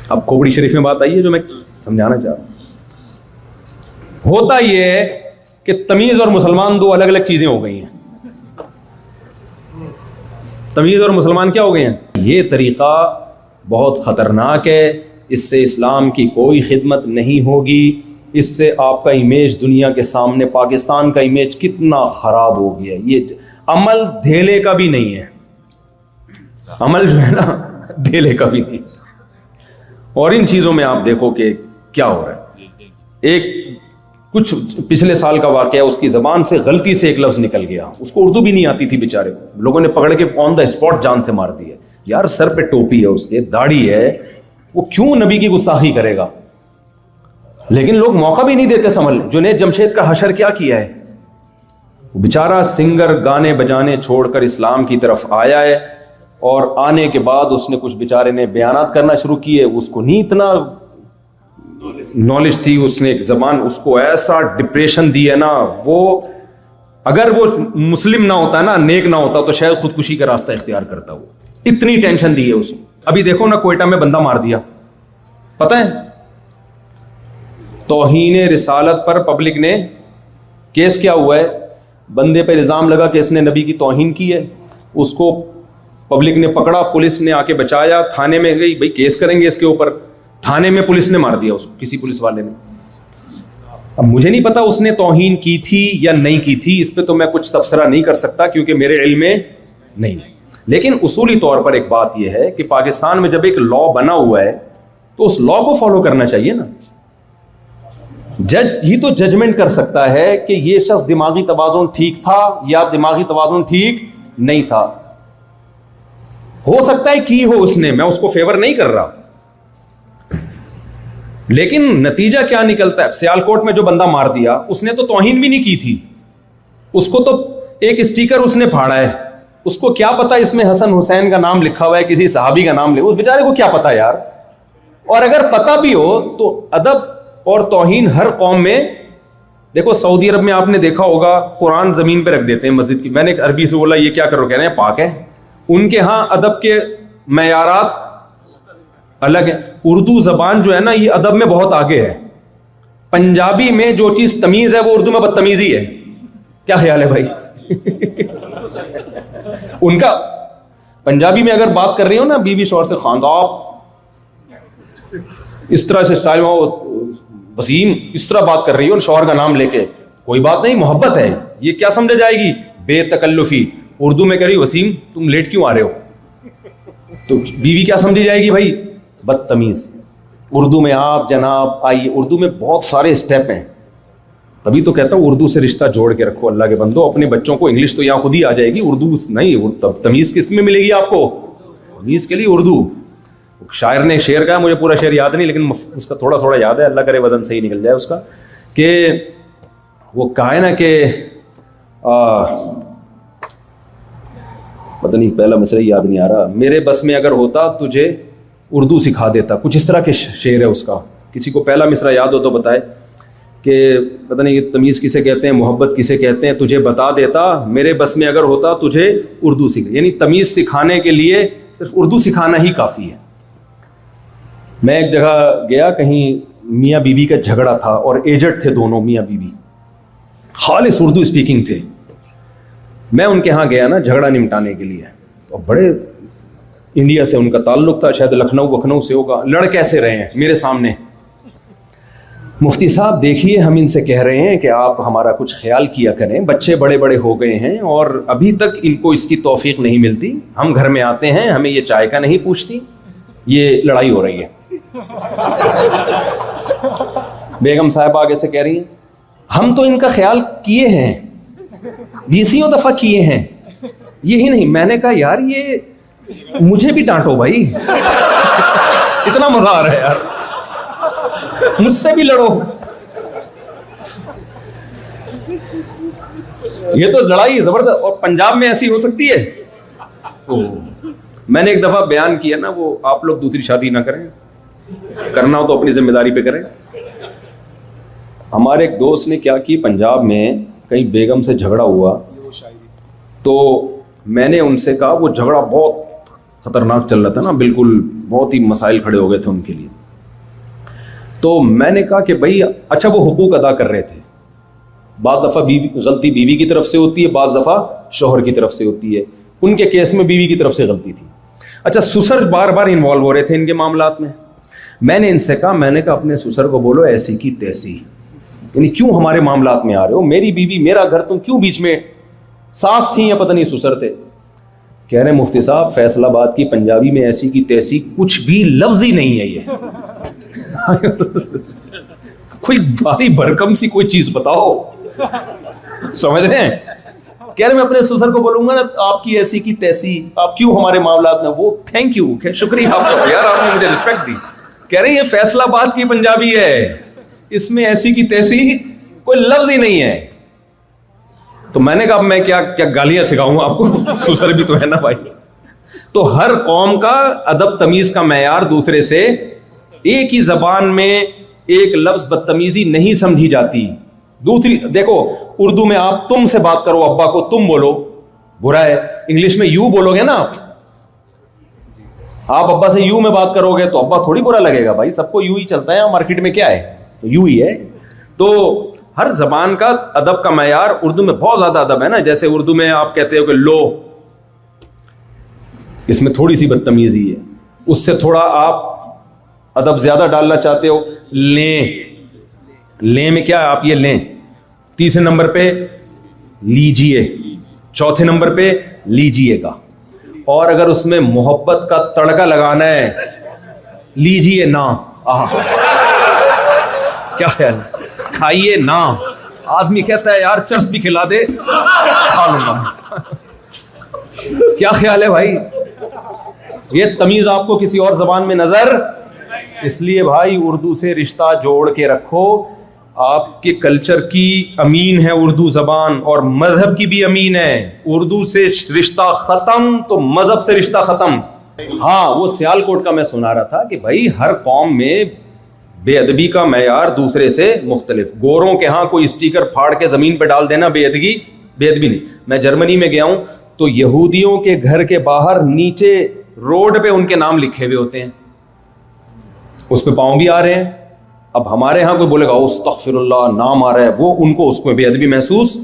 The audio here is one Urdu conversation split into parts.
اب کھوپڑی شریف میں بات آئی ہے جو میں سمجھانا چاہ رہا ہوں. ہوتا یہ ہے کہ تمیز اور مسلمان دو الگ الگ چیزیں ہو گئی ہیں. تمیز اور مسلمان کیا ہو گئے ہیں؟ یہ طریقہ بہت خطرناک ہے. اس سے اسلام کی کوئی خدمت نہیں ہوگی. اس سے آپ کا امیج دنیا کے سامنے، پاکستان کا امیج کتنا خراب ہو گیا ہے. یہ عمل دھیلے کا بھی نہیں ہے، عمل جو ہے نا دھیلے کا بھی نہیں. اور ان چیزوں میں آپ دیکھو کہ کیا ہو رہا ہے. ایک کچھ پچھلے سال کا واقعہ، اس کی زبان سے غلطی سے ایک لفظ نکل گیا، اس کو اردو بھی نہیں آتی تھی بیچارے کو، لوگوں نے پکڑ کے آن دا اسپاٹ جان سے مار دیا. یار سر پہ ٹوپی ہے، اس کے داڑھی ہے، وہ کیوں نبی کی گستاخی کرے گا؟ لیکن لوگ موقع بھی نہیں دیتے سنبھل. جنید جمشید کا حشر کیا کیا ہے؟ وہ بیچارہ سنگر گانے بجانے چھوڑ کر اسلام کی طرف آیا ہے، اور آنے کے بعد اس نے کچھ بیچارے نے بیانات کرنا شروع کیے. اس کو نہیں اتنا نالج تھی، اس نے ایک زبان اس کو ایسا ڈپریشن دی ہے نا. وہ اگر وہ مسلم نہ ہوتا نا، نیک نہ ہوتا، تو شاید خودکشی کا راستہ اختیار کرتا. وہ اتنی ٹینشن دی ہے اس کو. ابھی دیکھو نا کوئٹہ میں بندہ مار دیا، پتہ ہے توہین رسالت پر پبلک نے کیس کیا ہوا ہے. بندے پہ الزام لگا کہ اس نے نبی کی توہین کی ہے. اس کو پبلک نے پکڑا، پولیس نے آ کے بچایا، تھانے میں گئی، بھائی کیس کریں گے اس کے اوپر. تھانے میں پولیس نے مار دیا اس کو، کسی پولیس والے نے. اب مجھے نہیں پتا اس نے توہین کی تھی یا نہیں کی تھی، اس پہ تو میں کچھ تبصرہ نہیں کر سکتا کیونکہ میرے علم میں نہیں ہے. لیکن اصولی طور پر ایک بات یہ ہے کہ پاکستان میں جب ایک لا بنا ہوا ہے تو اس لا کو فالو کرنا چاہیے نا. جج ہی تو ججمنٹ کر سکتا ہے کہ یہ شخص دماغی توازن ٹھیک تھا یا دماغی توازن ٹھیک نہیں تھا. ہو سکتا ہے کی ہو اس نے، میں اس کو فیور نہیں کر رہا، لیکن نتیجہ کیا نکلتا ہے؟ سیالکوٹ میں جو بندہ مار دیا اس نے تو توہین بھی نہیں کی تھی، اس کو تو ایک اسٹیکر اس نے پھاڑا ہے. اس کو کیا پتا اس میں حسن حسین کا نام لکھا ہوا ہے، کسی صحابی کا نام اس بیچارے کو کیا پتا یار. اور اگر پتا بھی ہو تو ادب اور توہین ہر قوم میں. دیکھو سعودی عرب میں آپ نے دیکھا ہوگا قرآن زمین پہ رکھ دیتے ہیں مسجد کی. میں نے عربی سے بولا یہ کیا کر رہے ہو؟ کہہ رہے ہیں پاک ہے. ان کے ہاں ادب کے معیارات الگ ہیں. اردو زبان جو ہے نا یہ ادب میں بہت آگے ہے. پنجابی میں جو چیز تمیز ہے وہ اردو میں بدتمیزی ہے. کیا خیال ہے بھائی؟ ان کا پنجابی میں اگر بات کر رہی ہو نا بیوی شوہر سے، خاندان اس طرح سے اسٹائل میں وسیم اس طرح بات کر رہی ہو شوہر کا نام لے کے، کوئی بات نہیں، محبت ہے. یہ کیا سمجھا جائے گی؟ بے تکلفی. اردو میں کہہ رہی وسیم تم لیٹ کیوں آ رہے ہو، تو بیوی کیا سمجھی جائے گی بھائی؟ بدتمیز. اردو میں آپ جناب آئیے، اردو میں بہت سارے اسٹیپ ہیں. تبھی تو کہتا ہوں اردو سے رشتہ جوڑ کے رکھو اللہ کے بندو. اپنے بچوں کو انگلش تو یہاں خود ہی آ جائے گی، اردو نہیں. تمیز کس میں ملے گی آپ کو؟ تمیز کے لیے اردو. شاعر نے شعر کہا، مجھے پورا شعر یاد نہیں لیکن اس کا تھوڑا تھوڑا یاد ہے، اللہ کرے وزن صحیح نکل جائے اس کا. کہ وہ کہا ہے نا کہ پتہ نہیں پہلا مسئلہ یاد نہیں آ رہا، میرے بس میں اگر ہوتا تجھے اردو سکھا دیتا، کچھ اس طرح کے شعر ہے اس کا. کسی کو پہلا مصرع یاد ہو تو بتائے کہ پتہ نہیں تمیز کسے کہتے ہیں، محبت کسے کہتے ہیں، تجھے بتا دیتا، میرے بس میں اگر ہوتا تجھے اردو سکھا. یعنی تمیز سکھانے کے لیے صرف اردو سکھانا ہی کافی ہے. میں ایک جگہ گیا، کہیں میاں بیوی کا جھگڑا تھا اور ایجڈ تھے دونوں میاں بیوی، خالص اردو اسپیکنگ تھے. میں ان کے ہاں گیا نا جھگڑا نمٹانے کے لیے، اور بڑے انڈیا سے ان کا تعلق تھا، شاید لکھنؤ سے ہوگا. لڑ کیسے رہے ہیں میرے سامنے، مفتی صاحب دیکھیے ہم ان سے کہہ رہے ہیں کہ آپ ہمارا کچھ خیال کیا کریں، بچے بڑے بڑے ہو گئے ہیں اور ابھی تک ان کو اس کی توفیق نہیں ملتی. ہم گھر میں آتے ہیں ہمیں یہ چائے کا نہیں پوچھتی، یہ لڑائی ہو رہی ہے. بیگم صاحب آگے سے کہہ رہی ہیں ہم تو ان کا خیال کیے ہیں، 20 دفعہ کیے ہیں، یہی نہیں. میں نے کہا یار یہ مجھے بھی ڈانٹو بھائی، اتنا مزہ آ رہا ہے یار، مجھ سے بھی لڑو. یہ تو لڑائی زبردست. اور پنجاب میں ایسی ہو سکتی ہے. میں نے ایک دفعہ بیان کیا نا، وہ آپ لوگ دوسری شادی نہ کریں، کرنا ہو تو اپنی ذمہ داری پہ کریں. ہمارے ایک دوست نے کیا کی، پنجاب میں کہیں بیگم سے جھگڑا ہوا تو میں نے ان سے کہا، وہ جھگڑا بہت خطرناک چل رہا تھا نا، بالکل بہت ہی مسائل کھڑے ہو گئے تھے ان کے لیے. تو میں نے کہا کہ بھائی اچھا وہ حقوق ادا کر رہے تھے, بعض دفعہ غلطی بیوی کی طرف سے ہوتی ہے, بعض دفعہ شوہر کی طرف سے ہوتی ہے, ان کے کیس میں بیوی کی طرف سے غلطی تھی. اچھا سسر بار بار انوالو ہو رہے تھے ان کے معاملات میں نے ان سے کہا, میں نے کہا اپنے سسر کو بولو ایسی کی تیسی, یعنی کیوں ہمارے معاملات میں آ رہے ہو, میری بیوی میرا گھر, تم کیوں بیچ میں, ساس تھیں یا پتہ نہیں سسر تھے. کہہ رہے مفتی صاحب فیصل آباد کی پنجابی میں ایسی کی تیسی کچھ بھی لفظ ہی نہیں ہے, یہ کوئی بھاری بھرکم سی کوئی چیز بتاؤ, سمجھ رہے ہیں. کہہ رہے میں اپنے سسر کو بولوں گا نا آپ کی ایسی کی تیسی, آپ کیوں ہمارے معاملات میں, وہ تھینک یو, شکریہ آپ کا یار, آپ نے مجھے رسپیکٹ دی. کہہ رہے یہ فیصل آباد کی پنجابی ہے, اس میں ایسی کی تیسی کوئی لفظ ہی نہیں ہے. تو میں نے کہا میں کیا گالیاں سکھاؤں آپ کو, سسر بھی تو ہے نا بھائی. تو ہر قوم کا ادب تمیز کا معیار دوسرے سے, ایک ہی زبان میں ایک لفظ بدتمیزی نہیں سمجھی جاتی. دوسری دیکھو اردو میں آپ تم سے بات کرو, ابا کو تم بولو, برا ہے. انگلش میں یو بولو گے نا, آپ ابا سے یو میں بات کرو گے تو ابا تھوڑی برا لگے گا, بھائی سب کو یو ہی چلتا ہے, مارکیٹ میں کیا ہے یو ہی ہے. تو ہر زبان کا ادب کا معیار, اردو میں بہت زیادہ ادب ہے نا, جیسے اردو میں آپ کہتے ہو کہ لو, اس میں تھوڑی سی بدتمیزی ہے. اس سے تھوڑا آپ ادب زیادہ ڈالنا چاہتے ہو, لیں میں کیا ہے, آپ یہ لیں. تیسرے نمبر پہ لیجیے, چوتھے نمبر پہ لیجیے گا. اور اگر اس میں محبت کا تڑکا لگانا ہے, لیجیے نا. کیا خیال ہے, کھائیے نا. آدمی کہتا ہے یار چرس بھی کھلا دے, کھا لوں گا. کیا خیال ہے بھائی, یہ تمیز آپ کو کسی اور زبان میں نظر, اس لیے بھائی اردو سے رشتہ جوڑ کے رکھو. آپ کے کلچر کی امین ہے اردو زبان, اور مذہب کی بھی امین ہے. اردو سے رشتہ ختم تو مذہب سے رشتہ ختم. ہاں وہ سیالکوٹ کا میں سنا رہا تھا کہ بھائی ہر قوم میں بے ادبی کا معیار دوسرے سے مختلف. گوروں کے ہاں کوئی اسٹیکر پھاڑ کے زمین پہ ڈال دینا بے ادبی نہیں. میں جرمنی میں گیا ہوں تو یہودیوں کے گھر کے باہر نیچے روڈ پہ ان کے نام لکھے ہوئے ہوتے ہیں, اس پہ پاؤں بھی آ رہے ہیں. اب ہمارے ہاں کوئی بولے گا استغفر اللہ نام آ رہا ہے, وہ ان کو اس کو بے ادبی محسوس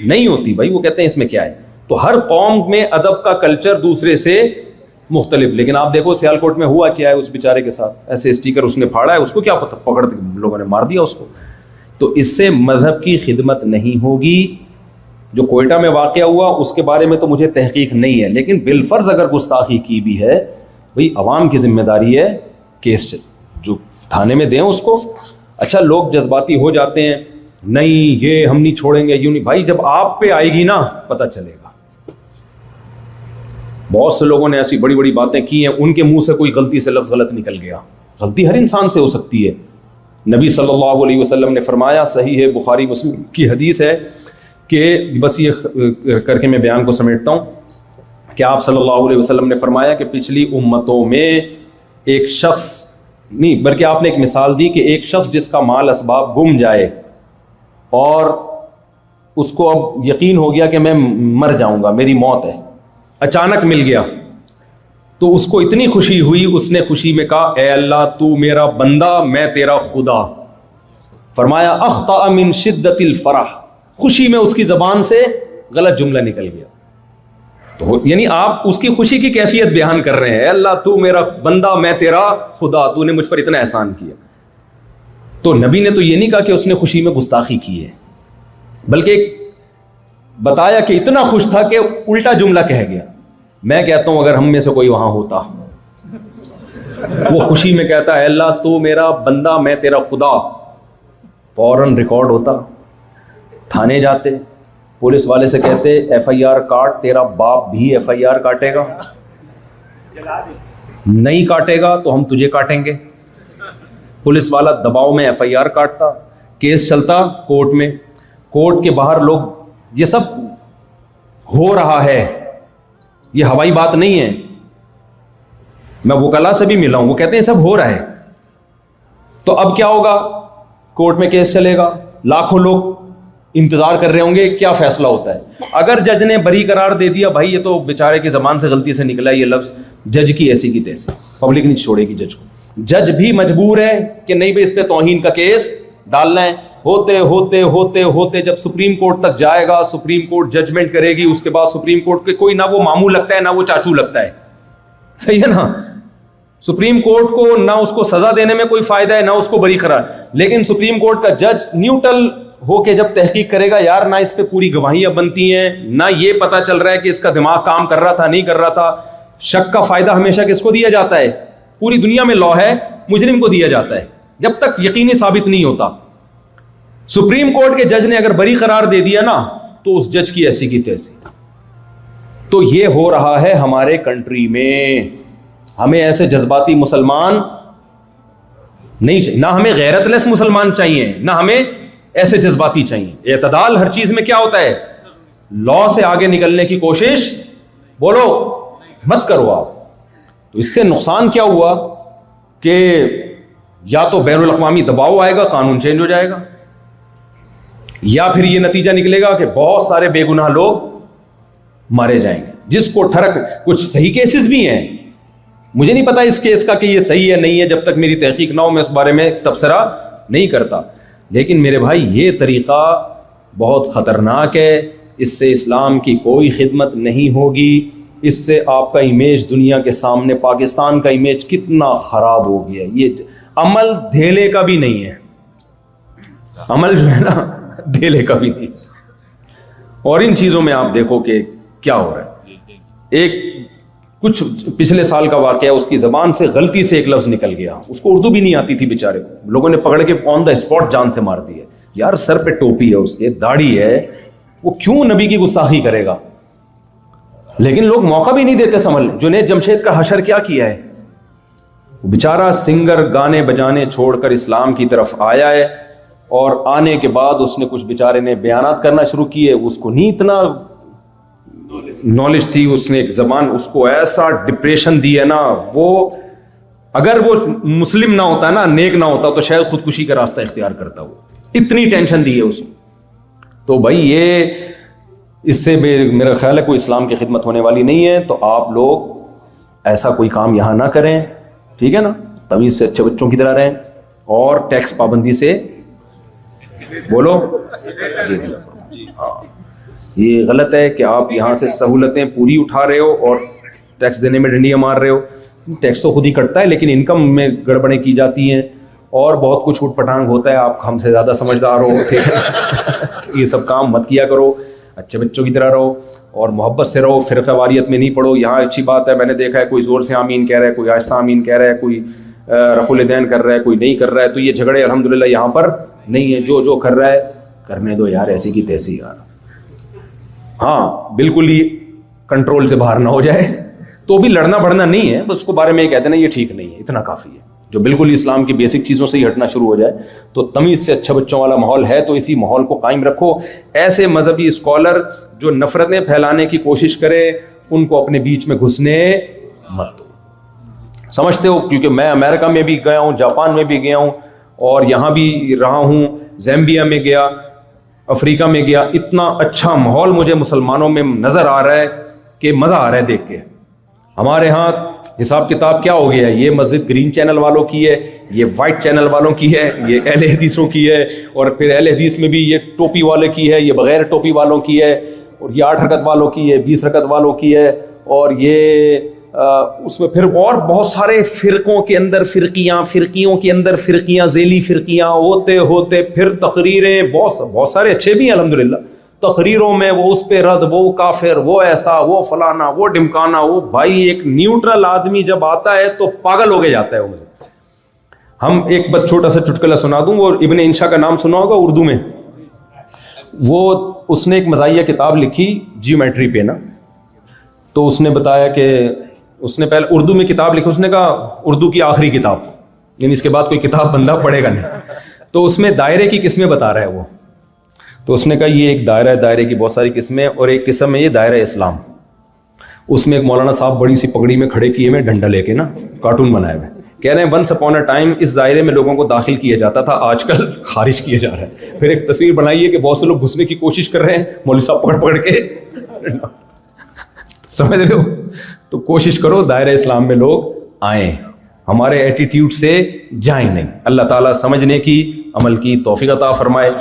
نہیں ہوتی. بھائی وہ کہتے ہیں اس میں کیا ہے. تو ہر قوم میں ادب کا کلچر دوسرے سے مختلف. لیکن آپ دیکھو سیالکوٹ میں ہوا کیا ہے اس بیچارے کے ساتھ, ایسے اسٹیکر اس نے پھاڑا ہے, اس کو کیا پتہ, پکڑ لوگوں نے مار دیا اس کو. تو اس سے مذہب کی خدمت نہیں ہوگی. جو کوئٹہ میں واقعہ ہوا اس کے بارے میں تو مجھے تحقیق نہیں ہے, لیکن بالفرض اگر گستاخی کی بھی ہے, بھئی عوام کی ذمہ داری ہے کیس جو تھانے میں دیں اس کو. اچھا لوگ جذباتی ہو جاتے ہیں, نہیں یہ ہم نہیں چھوڑیں گے, یوں نہیں. بھائی جب آپ پہ آئے گی نا پتہ چلے گا. بہت سے لوگوں نے ایسی بڑی بڑی باتیں کی ہیں, ان کے منہ سے کوئی غلطی سے لفظ غلط نکل گیا. غلطی ہر انسان سے ہو سکتی ہے. نبی صلی اللہ علیہ وسلم نے فرمایا, صحیح ہے بخاری مسلم کی حدیث ہے, کہ بس یہ کر کے میں بیان کو سمیٹتا ہوں, کہ آپ صلی اللہ علیہ وسلم نے فرمایا کہ پچھلی امتوں میں ایک شخص نہیں, بلکہ آپ نے ایک مثال دی کہ ایک شخص جس کا مال اسباب گم جائے اور اس کو اب یقین ہو گیا کہ میں مر جاؤں گا, میری موت ہے, اچانک مل گیا, تو اس کو اتنی خوشی ہوئی, اس نے خوشی میں کہا اے اللہ تو میرا بندہ میں تیرا خدا. فرمایا اخطأ من شدت الفرح, خوشی میں اس کی زبان سے غلط جملہ نکل گیا. تو یعنی آپ اس کی خوشی کی کیفیت بیان کر رہے ہیں, اے اللہ تو میرا بندہ میں تیرا خدا, تو نے مجھ پر اتنا احسان کیا. تو نبی نے تو یہ نہیں کہا کہ اس نے خوشی میں گستاخی کی ہے, بلکہ بتایا کہ اتنا خوش تھا کہ الٹا جملہ کہہ گیا. میں کہتا ہوں اگر ہم میں سے کوئی وہاں ہوتا, وہ خوشی میں کہتا اے اللہ تو میرا بندہ میں تیرا خدا, فوراً ریکارڈ ہوتا, تھانے جاتے, پولیس والے سے کہتے ایف آئی آر کاٹ, تیرا باپ بھی ایف آئی آر کاٹے گا, نہیں کاٹے گا تو ہم تجھے کاٹیں گے. پولیس والا دباؤ میں ایف آئی آر کاٹتا, کیس چلتا کورٹ میں, کورٹ کے باہر لوگ, یہ سب ہو رہا ہے, یہ ہوائی بات نہیں ہے. میں وکلا سے بھی ملا ہوں, وہ کہتے ہیں سب ہو رہا ہے. تو اب کیا ہوگا, کورٹ میں کیس چلے گا, لاکھوں لوگ انتظار کر رہے ہوں گے کیا فیصلہ ہوتا ہے. اگر جج نے بری قرار دے دیا, بھائی یہ تو بیچارے کی زبان سے غلطی سے نکلا یہ لفظ, جج کی ایسی کی تیسی, پبلک نہیں چھوڑے گی جج کو. جج بھی مجبور ہے کہ نہیں بھائی اس پہ توہین کا کیس ڈالنا ہے. ہوتے ہوتے ہوتے ہوتے جب سپریم کورٹ تک جائے گا, سپریم کورٹ ججمنٹ کرے گی, اس کے بعد سپریم کورٹ کے کوئی نہ وہ ماموں لگتا ہے نہ وہ چاچو لگتا ہے, صحیح ہے نا. سپریم کورٹ کو نہ اس کو سزا دینے میں کوئی فائدہ ہے نہ اس کو بری قرار, لیکن سپریم کورٹ کا جج نیوٹرل ہو کے جب تحقیق کرے گا, یار نہ اس پہ پوری گواہیاں بنتی ہیں, نہ یہ پتا چل رہا ہے کہ اس کا دماغ کام کر رہا تھا نہیں کر رہا تھا. شک کا فائدہ ہمیشہ کس کو دیا جاتا ہے؟ پوری دنیا میں لا ہے, مجرم کو دیا جاتا ہے جب تک یقینی ثابت نہیں ہوتا. سپریم کورٹ کے جج نے اگر بری قرار دے دیا نا تو اس جج کی ایسی کی تیسی. تو یہ ہو رہا ہے ہمارے کنٹری میں. ہمیں ایسے جذباتی مسلمان نہیں چاہیے, نہ ہمیں غیرت لیس مسلمان چاہیے, نہ ہمیں ایسے جذباتی چاہیے. اعتدال ہر چیز میں کیا ہوتا ہے؟ لا سے آگے نکلنے کی کوشش بولو مت کرو آپ. تو اس سے نقصان کیا ہوا کہ یا تو بین الاقوامی دباؤ آئے گا, قانون چینج ہو جائے گا, یا پھر یہ نتیجہ نکلے گا کہ بہت سارے بے گناہ لوگ مارے جائیں گے. جس کو ٹھرک, کچھ صحیح کیسز بھی ہیں, مجھے نہیں پتا اس کیس کا کہ یہ صحیح ہے نہیں ہے, جب تک میری تحقیق نہ ہو میں اس بارے میں تبصرہ نہیں کرتا. لیکن میرے بھائی یہ طریقہ بہت خطرناک ہے, اس سے اسلام کی کوئی خدمت نہیں ہوگی. اس سے آپ کا امیج دنیا کے سامنے, پاکستان کا امیج کتنا خراب ہو گیا. یہ عمل دھیلے کا بھی نہیں ہے, عمل جو ہے نا دھیلے کا بھی نہیں. اور ان چیزوں میں آپ دیکھو کہ کیا ہو رہا ہے. ایک کچھ پچھلے سال کا واقعہ, اس کی زبان سے غلطی سے ایک لفظ نکل گیا, اس کو اردو بھی نہیں آتی تھی بیچارے کو, لوگوں نے پکڑ کے آن دا اسپاٹ جان سے مار دی ہے. یار سر پہ ٹوپی ہے, اس کے داڑھی ہے, وہ کیوں نبی کی گستاخی کرے گا؟ لیکن لوگ موقع بھی نہیں دیتے سمجھ. جنید جمشید کا حشر کیا کیا ہے, وہ بیچارہ سنگر گانے بجانے چھوڑ کر اسلام کی طرف آیا ہے, اور آنے کے بعد اس نے کچھ بیچارے نے بیانات کرنا شروع کیے. اس کو نہیں اتنا نالج تھی, اس نے ایک زبان اس کو ایسا ڈپریشن دی ہے نا, وہ اگر وہ مسلم نہ ہوتا نا, نیک نہ ہوتا تو شاید خودکشی کا راستہ اختیار کرتا. وہ اتنی ٹینشن دی ہے اس کو. تو بھائی یہ اس سے میرا خیال ہے کوئی اسلام کی خدمت ہونے والی نہیں ہے. تو آپ لوگ ایسا کوئی کام یہاں نہ کریں, ٹھیک ہے نا. تمیز سے اچھے بچوں کی طرح رہیں, اور ٹیکس پابندی سے بولو. ہاں یہ غلط ہے کہ آپ یہاں سے سہولتیں پوری اٹھا رہے ہو اور ٹیکس دینے میں ڈنڈیاں مار رہے ہو. ٹیکس تو خود ہی کٹتا ہے, لیکن انکم میں گڑبڑیں کی جاتی ہیں اور بہت کچھ اوٹ پٹانگ ہوتا ہے. آپ ہم سے زیادہ سمجھدار ہو, ٹھیک ہے. یہ سب کام مت کیا کرو, اچھے بچوں کی طرح رہو اور محبت سے رہو. فرقہ واریت میں نہیں پڑھو. یہاں اچھی بات ہے, میں نے دیکھا ہے کوئی زور سے آمین کہہ رہا ہے, کوئی آہستہ آمین کہہ رہا ہے, کوئی رفع الیدین کر رہا ہے, کوئی نہیں کر رہا ہے. تو یہ جھگڑے الحمدللہ یہاں پر نہیں ہے. جو کر رہا ہے کرنے دو یار, ایسی کی تیسی یار. ہاں بالکل ہی کنٹرول سے باہر نہ ہو جائے تو بھی لڑنا بڑھنا نہیں ہے, بس اس کو بارے میں یہ کہتے ہیں نا یہ ٹھیک نہیں ہے, اتنا کافی ہے. جو بالکل اسلام کی بیسک چیزوں سے ہی ہٹنا شروع ہو جائے. تو تمیز سے اچھا بچوں والا ماحول ہے تو اسی ماحول کو قائم رکھو. ایسے مذہبی اسکالر جو نفرتیں پھیلانے کی کوشش کرے ان کو اپنے بیچ میں گھسنے مت دو. سمجھتے ہو, کیونکہ میں امریکہ میں بھی گیا ہوں, جاپان میں بھی گیا ہوں, اور یہاں بھی رہا ہوں, زیمبیا میں گیا, افریقہ میں گیا. اتنا اچھا ماحول مجھے مسلمانوں میں نظر آ رہا ہے کہ مزہ آ رہا ہے دیکھ کے. ہمارے ہاں حساب کتاب کیا ہو گیا ہے, یہ مسجد گرین چینل والوں کی ہے, یہ وائٹ چینل والوں کی ہے, یہ اہل حدیثوں کی ہے, اور پھر اہل حدیث میں بھی یہ ٹوپی والے کی ہے, یہ بغیر ٹوپی والوں کی ہے, اور یہ 8 رکعت والوں کی ہے, 20 رکعت والوں کی ہے, اور یہ اس میں پھر اور بہت سارے فرقوں کے اندر فرقیوں کے اندر فرقیاں, ذیلی فرقیاں ہوتے ہوتے پھر تقریریں. بہت سارے اچھے بھی ہیں الحمدللہ. تقریروں میں وہ اس پہ رد, وہ کافر, وہ ایسا, وہ فلانا, وہ ڈمکانا. وہ بھائی ایک نیوٹرل آدمی جب آتا ہے تو پاگل ہو کے جاتا ہے. وہ ہم ایک بس چھوٹا سا چٹکلا سنا دوں, وہ ابن انشا کا نام سنا ہوگا اردو میں. وہ اس نے ایک مزاحیہ کتاب لکھی جیومیٹری پہ نا. تو اس نے بتایا کہ اس نے پہلے اردو میں کتاب لکھی, اس نے کہا اردو کی آخری کتاب, یعنی اس کے بعد کوئی کتاب بندہ پڑھے گا نہیں. تو اس میں دائرے کی قسمیں بتا رہا ہے وہ. تو اس نے کہا یہ ایک دائرہ ہے, دائرے کی بہت ساری قسمیں, اور ایک قسم ہے یہ دائرہ اسلام. اس میں ایک مولانا صاحب بڑی سی پگڑی میں کھڑے کیے ہوئے, ڈنڈا لے کے نا, کارٹون بنائے ہوئے, کہہ رہے ہیں ونس اپون اے ٹائم اس دائرے میں لوگوں کو داخل کیا جاتا تھا, آج کل خارج کیا جا رہا ہے. پھر ایک تصویر بنائی ہے کہ بہت سے لوگ گھسنے کی کوشش کر رہے ہیں, مولوی صاحب پکڑ کے, سمجھ رہے ہو. تو کوشش کرو دائرہ اسلام میں لوگ آئیں, ہمارے ایٹیٹیوڈ سے جائیں نہیں۔ اللہ تعالیٰ سمجھنے کی، عمل کی توفیق عطا فرمائے۔